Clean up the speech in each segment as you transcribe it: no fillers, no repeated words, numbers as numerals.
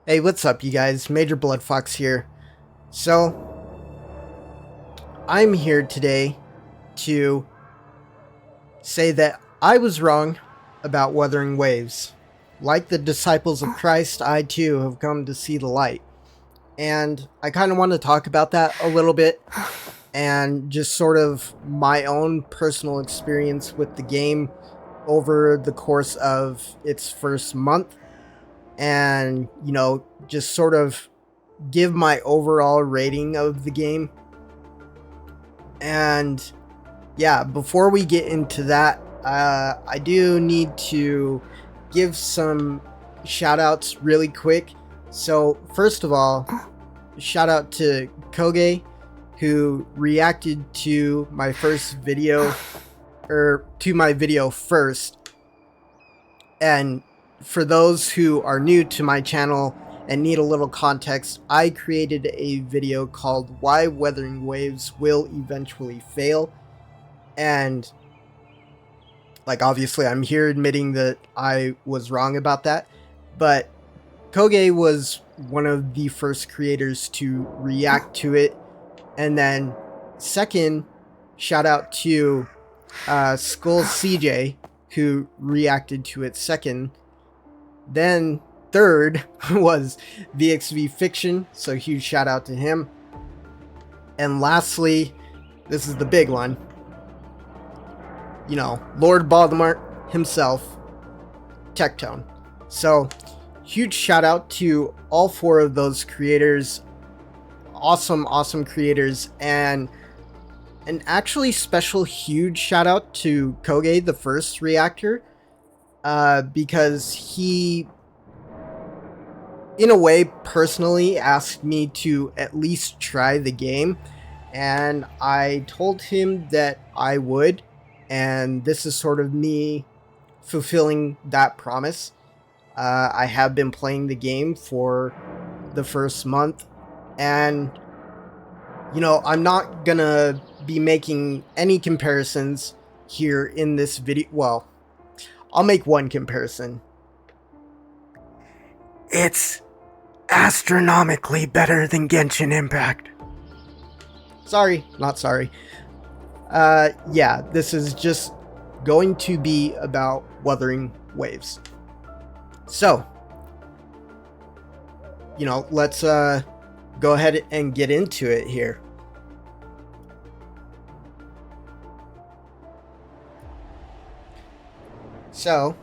Hey, what's up, you guys? MjrBloodFox here. So, I'm here today to say that I was wrong about Wuthering Waves. Like the disciples of Christ, I too have come to see the light. And I kind of want to talk about that a little bit and just sort of my own personal experience with the game over the course of its first month. And, just sort of give my overall rating of the game. And yeah, before we get into that, I do need to give some shout outs really quick. So, first of all, shout out to Koge, who reacted to my first video, or to my video first. And for those who are new to my channel and need a little context, I created a video called Why Wuthering Waves Will Eventually Fail. And, obviously I'm here admitting that I was wrong about that. But Koge was one of the first creators to react to it. And then, second, shout out to Skull CJ, who reacted to it second. Then third was VXV Fiction, so huge shout out to him. And lastly, this is the big one, Lord Voldemort himself, Tectone. So huge shout out to all four of those creators. Awesome creators. And an actually special huge shout out to Koge, the first reactor, because he, in a way, personally asked me to at least try the game, and I told him that I would, and this is sort of me fulfilling that promise. I have been playing the game for the first month, and I'm not gonna be making any comparisons here in this video. Well, I'll make one comparison. It's astronomically better than Genshin Impact. Sorry, not sorry. Yeah, this is just going to be about Wuthering Waves. So, let's go ahead and get into it here. So,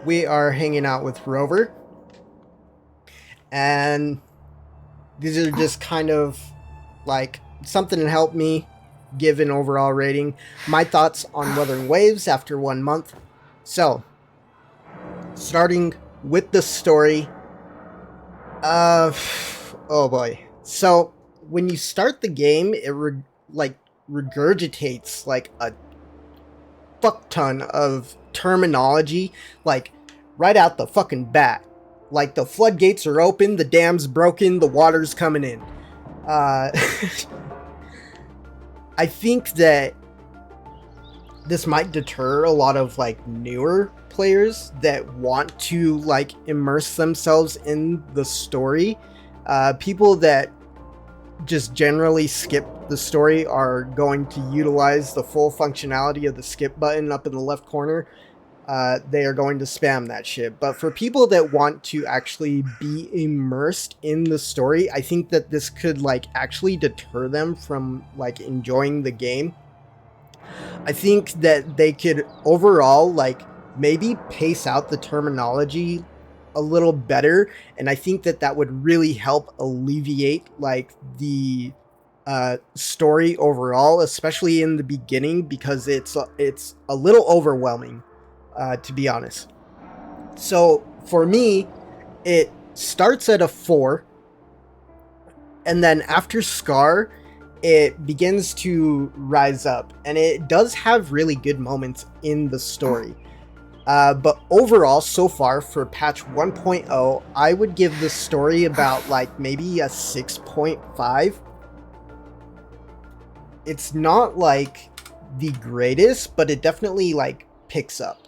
we are hanging out with Rover, and these are just kind of like something to help me give an overall rating. My thoughts on Wuthering Waves after 1 month. So, starting with the story. Oh boy. So, when you start the game, it regurgitates like a fuck ton of terminology, like right out the fucking bat. Like, the floodgates are open, the dam's broken, the water's coming in. I think that this might deter a lot of newer players that want to immerse themselves in the story. People that just generally skip the story are going to utilize the full functionality of the skip button up in the left corner. They are going to spam that shit. But for people that want to actually be immersed in the story, I think that this could actually deter them from enjoying the game. I think that they could overall maybe pace out the terminology a little better, and I think that that would really help alleviate the story overall, especially in the beginning, because it's a little overwhelming, to be honest. So for me, it starts at a 4, and then after Scar, it begins to rise up, and it does have really good moments in the story. But overall, so far, for patch 1.0, I would give the story about maybe a 6.5. It's not the greatest, but it definitely picks up.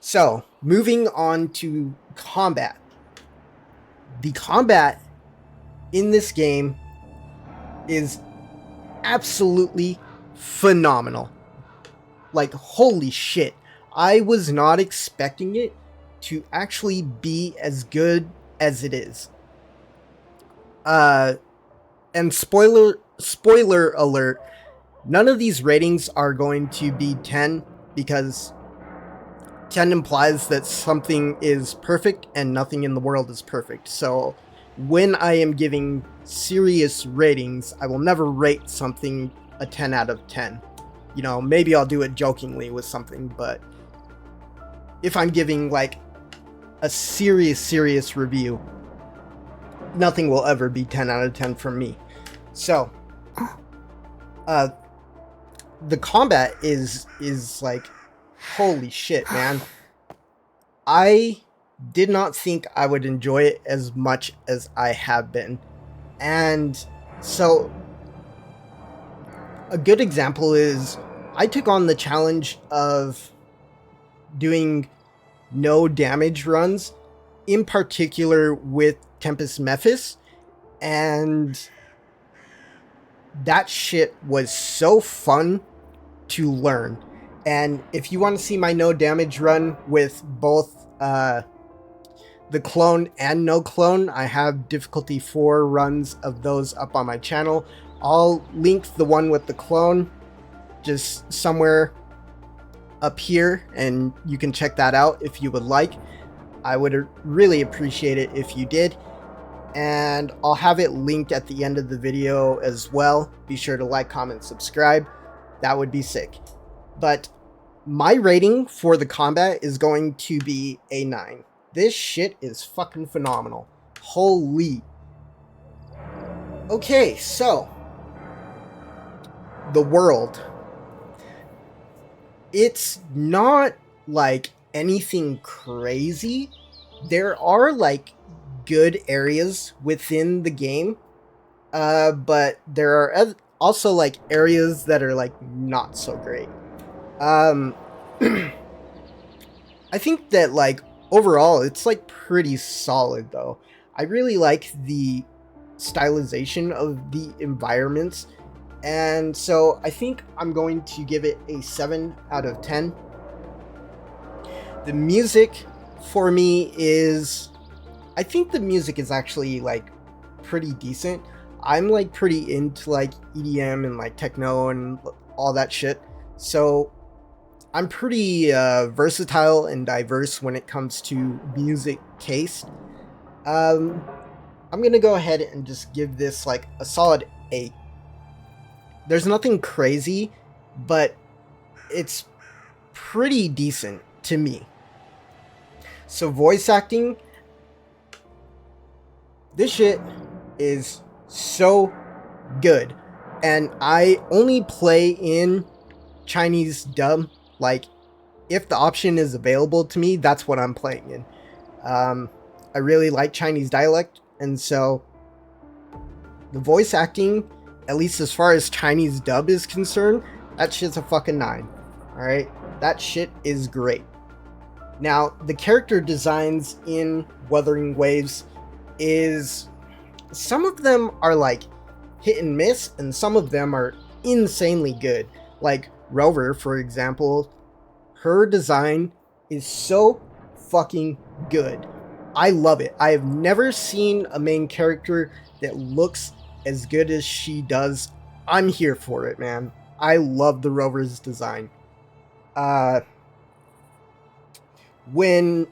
So, moving on to combat. The combat in this game is absolutely phenomenal. Like, holy shit. I was not expecting it to actually be as good as it is. And spoiler alert, none of these ratings are going to be 10 because 10 implies that something is perfect and nothing in the world is perfect. So when I am giving serious ratings, I will never rate something a 10 out of 10. You know, maybe I'll do it jokingly with something, but if I'm giving like a serious review, nothing will ever be 10 out of 10 from me. So, the combat is like, holy shit, man. I did not think I would enjoy it as much as I have been. And so, a good example is I took on the challenge of doing no damage runs, in particular with Tempest Mephis, and that shit was so fun to learn. And if you want to see my no damage run with both the clone and no clone, I have difficulty 4 runs of those up on my channel. I'll link the one with the clone just somewhere up here, and you can check that out if you would like. I would really appreciate it if you did. And I'll have it linked at the end of the video as well. Be sure to like, comment, subscribe. That would be sick. But my rating for the combat is going to be a 9. This shit is fucking phenomenal. Holy. Okay, so the world. It's not like anything crazy. There are like good areas within the game, but there are also like areas that are like not so great. I think that like overall it's like pretty solid though. I really like the stylization of the environments, and so I think I'm going to give it a 7 out of 10. The music for me is, I think the music is actually like pretty decent. I'm like pretty into like EDM and like techno and all that shit. So I'm pretty versatile and diverse when it comes to music taste. I'm gonna go ahead and just give this like a solid 8. There's nothing crazy, but it's pretty decent to me. So voice acting, this shit is so good. And I only play in Chinese dub. Like, if the option is available to me, that's what I'm playing in. I really like Chinese dialect, and so the voice acting, at least as far as Chinese dub is concerned, that shit's a fucking 9. Alright? That shit is great. Now, the character designs in Wuthering Waves is, some of them are like hit and miss, and some of them are insanely good. Like Rover, for example, her design is so fucking good. I love it. I have never seen a main character that looks as good as she does. I'm here for it, man. I love the Rover's design. When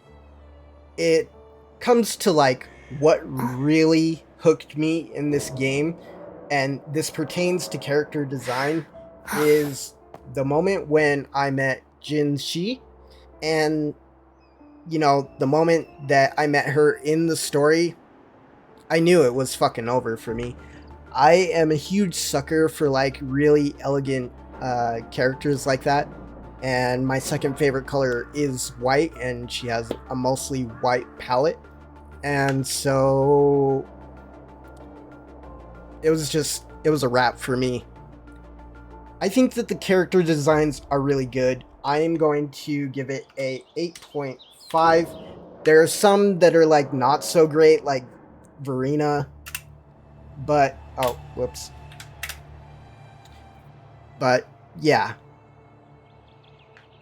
it comes to like what really hooked me in this game, and this pertains to character design, is the moment when I met Jin Shi. And you know, the moment that I met her in the story, I knew it was fucking over for me. I am a huge sucker for like really elegant characters like that, and my second favorite color is white, and she has a mostly white palette, and so it was a wrap for me. I think that the character designs are really good. I am going to give it a 8.5. There are some that are like not so great, like Verena, but oh, whoops. But yeah,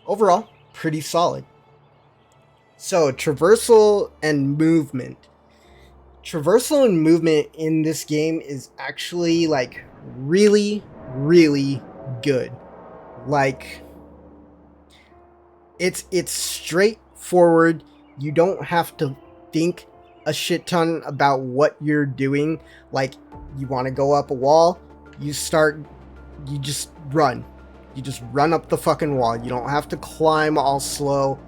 overall, pretty solid. So, traversal and movement. Traversal and movement in this game is actually like really, really good. Like, it's straightforward. You don't have to think a shit ton about what you're doing. Like, you want to go up a wall, you just run. You just run up the fucking wall. You don't have to climb all slow.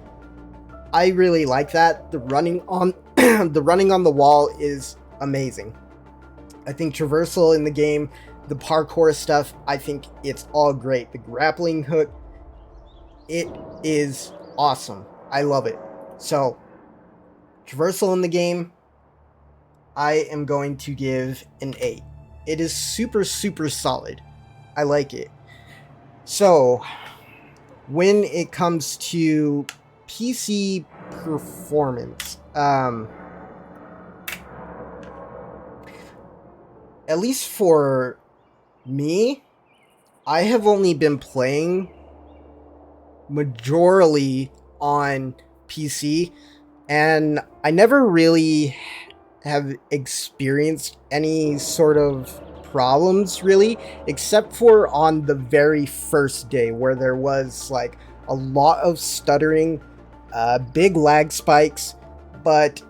I really like that. The running on the running on the wall is amazing. I think traversal in the game, the parkour stuff, I think it's all great. The grappling hook, it is awesome. I love it. So, traversal in the game, I am going to give an 8. It is super, super solid. I like it. So, when it comes to PC performance, at least for me, I have only been playing majorly on PC, and I never really have experienced any sort of problems really, except for on the very first day where there was like a lot of stuttering, big lag spikes, but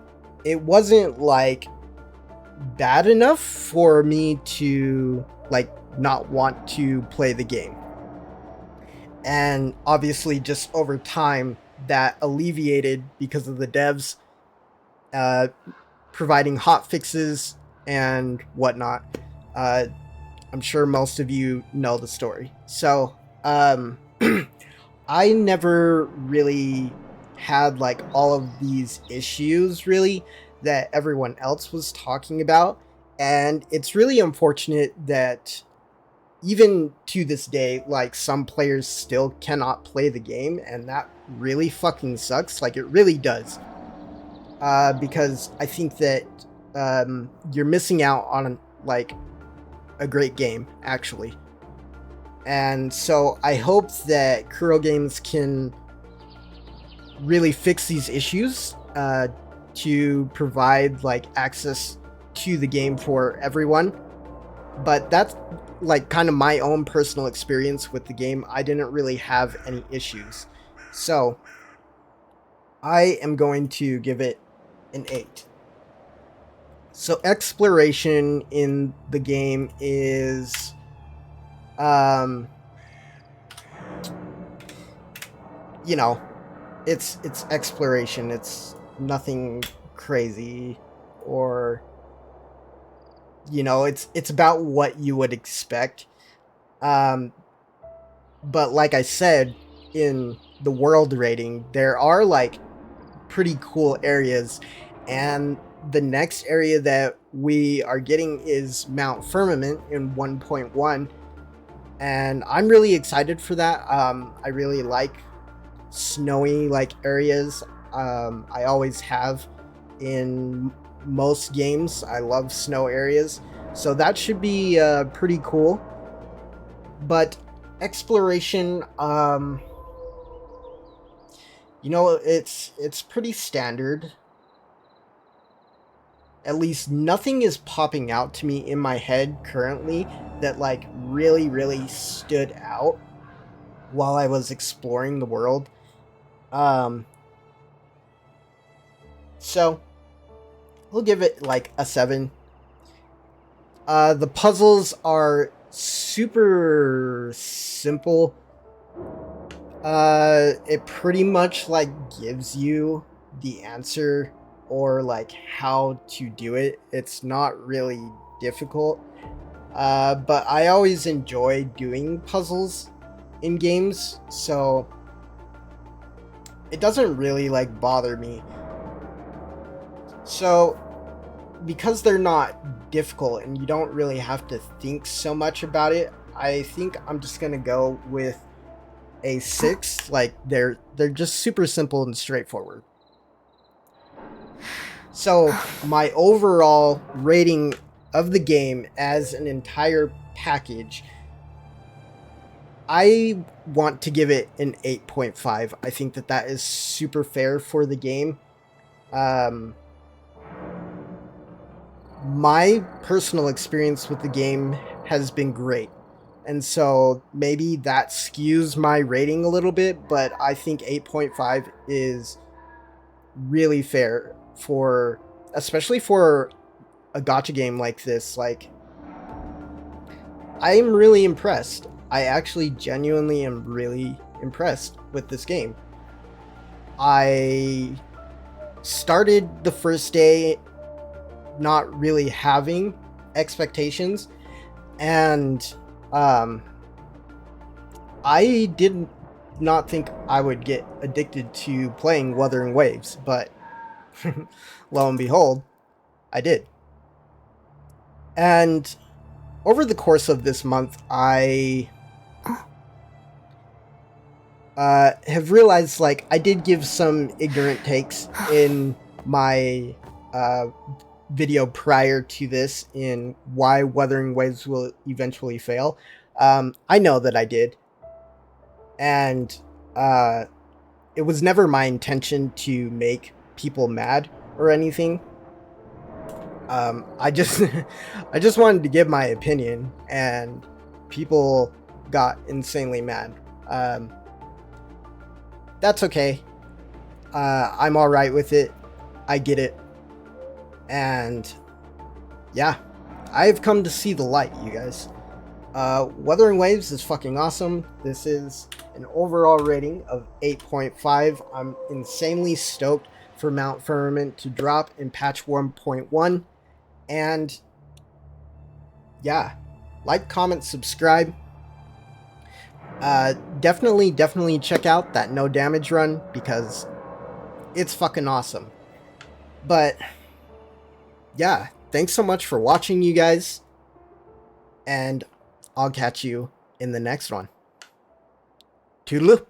it wasn't like bad enough for me to like not want to play the game. And obviously just over time that alleviated because of the devs providing hot fixes and whatnot. I'm sure most of you know the story. So I never really had like all of these issues really that everyone else was talking about. And it's really unfortunate that even to this day, like some players still cannot play the game, and that really fucking sucks. Like it really does. Because I think that you're missing out on like a great game, actually. And so I hope that Kuro Games can really fix these issues to provide like access to the game for everyone. But that's like kind of my own personal experience with the game. I didn't really have any issues. So I am going to give it an 8. So exploration in the game is you know, it's exploration. It's nothing crazy, or you know, it's about what you would expect. But like I said, in the world rating, there are like pretty cool areas, and the next area that we are getting is Mount Firmament in 1.1, and I'm really excited for that. I really like snowy like areas. I always have in most games. I love snow areas, so that should be pretty cool. But exploration, you know, it's pretty standard. At least nothing is popping out to me in my head currently that like really, really stood out while I was exploring the world. So we'll give it like a 7. The puzzles are super simple. It pretty much like gives you the answer or like how to do it. It's not really difficult. But I always enjoy doing puzzles in games, so it doesn't really like bother me. So because they're not difficult and you don't really have to think so much about it, I think I'm just gonna go with a 6. Like they're just super simple and straightforward. So my overall rating of the game as an entire package, I want to give it an 8.5. I think that that is super fair for the game. My personal experience with the game has been great. And so maybe that skews my rating a little bit, but I think 8.5 is really fair for, especially for a gacha game like this. Like, I'm really impressed. I actually genuinely am really impressed with this game. I started the first day not really having expectations, and I did not think I would get addicted to playing Wuthering Waves, but lo and behold, I did. And over the course of this month, I have realized, like, I did give some ignorant takes in my video prior to this in why Wuthering Waves will eventually fail. I know that I did. And it was never my intention to make people mad or anything. I just I just wanted to give my opinion, and people got insanely mad. That's okay. I'm all right with it. I get it. And yeah, I've come to see the light, you guys. Wuthering Waves is fucking awesome. This is an overall rating of 8.5. I'm insanely stoked for Mount Firmament to drop in patch 1.1. And yeah, like, comment, subscribe. Definitely check out that no damage run, because it's fucking awesome. But yeah, thanks so much for watching, you guys. And I'll catch you in the next one. Toodaloo.